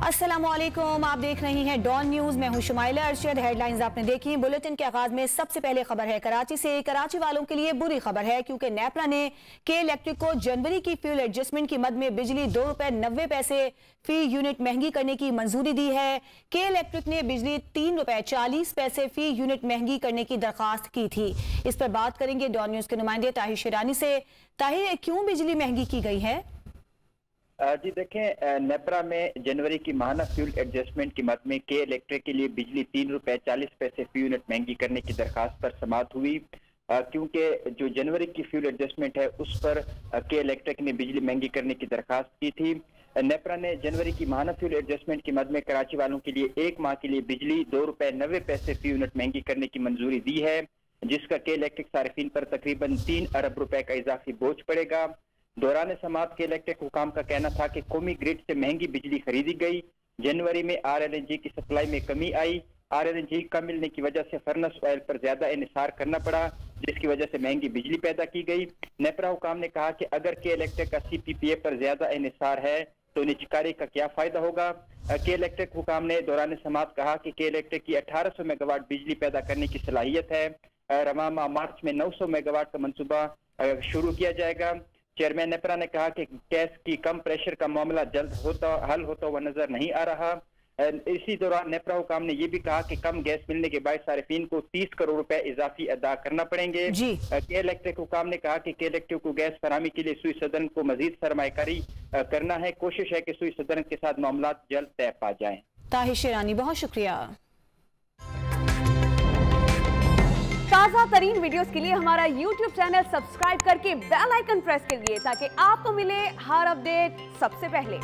अस्सलामुअलैकुम, आप देख रही हैं डॉन न्यूज। मैं हूं शुमाइला अरशद। हेडलाइंस आपने देखी। बुलेटिन के आगाज में सबसे पहले खबर है कराची से। कराची वालों के लिए बुरी खबर है क्योंकि नेपरा ने के इलेक्ट्रिक को जनवरी की फ्यूल एडजस्टमेंट की मद में बिजली ₹2.90 फी यूनिट महंगी करने की मंजूरी दी है। के इलेक्ट्रिक ने बिजली ₹3.40 फी यूनिट महंगी करने की दरखास्त की थी। इस पर बात करेंगे डॉन न्यूज के नुमाइंदे ताहिर शेरानी से। ताहिर, क्यों बिजली महंगी की गई है? जी देखें, नेपरा में जनवरी की माहाना फ्यूल एडजस्टमेंट की मद में के इलेक्ट्रिक के लिए बिजली ₹3.40 फी यूनिट महंगी करने की दरखास्त पर समाअत हुई, क्योंकि जो जनवरी की फ्यूल एडजस्टमेंट है उस पर के इलेक्ट्रिक ने बिजली महंगी करने की दरखास्त की थी। नेपरा ने जनवरी की माहाना फ्यूल एडजस्टमेंट की मद में कराची वालों के लिए एक माह के लिए बिजली ₹2.90 फी यूनिट महंगी करने की मंजूरी दी है, जिसका के इलेक्ट्रिक सार्फिन पर तकरीबन ₹3 अरब का इजाफी बोझ पड़ेगा। दौरान समाअत के इलेक्ट्रिक हुकाम का कहना था कि कौमी ग्रिड से महंगी बिजली खरीदी गई। जनवरी में RLNG की सप्लाई में कमी आई। RLNG कम मिलने की वजह से फर्नस ऑयल पर ज्यादा इन्हिसार करना पड़ा, जिसकी वजह से महंगी बिजली पैदा की गई। नेपरा हुकाम ने कहा कि अगर के इलेक्ट्रिक 80 PPA पर ज्यादा इन्हिसार है तो निजकारी का क्या फायदा होगा। के इलेक्ट्रिक हुकाम ने दौरान समाअत कहा कि के इलेक्ट्रिक की 1800 मेगावाट बिजली पैदा करने की सलाहियत है। रवा माह मार्च में 900 मेगावाट का मंसूबा शुरू किया जाएगा। चेयरमैन नेपरा ने कहा कि गैस की कम प्रेशर का मामला जल्द हल होता हुआ नजर नहीं आ रहा। इसी दौरान नेपरा हुकाम ने यह भी कहा कि कम गैस मिलने के बाद सार्फिन को 30 करोड़ रुपए इजाफी अदा करना पड़ेंगे। के इलेक्ट्रिक हुकाम ने कहा कि के इलेक्ट्रिक को गैस फरामी के लिए सुई सदन को मजीद सरमायाकारी करना है। कोशिश है कि सुई सदन के साथ मामला जल्द तय पा जाए। ताहिर शेरानी, बहुत शुक्रिया। ताज़ा तरीन वीडियोस के लिए हमारा YouTube चैनल सब्सक्राइब करके बेल आइकन प्रेस करिए ताकि आपको मिले हर अपडेट सबसे पहले।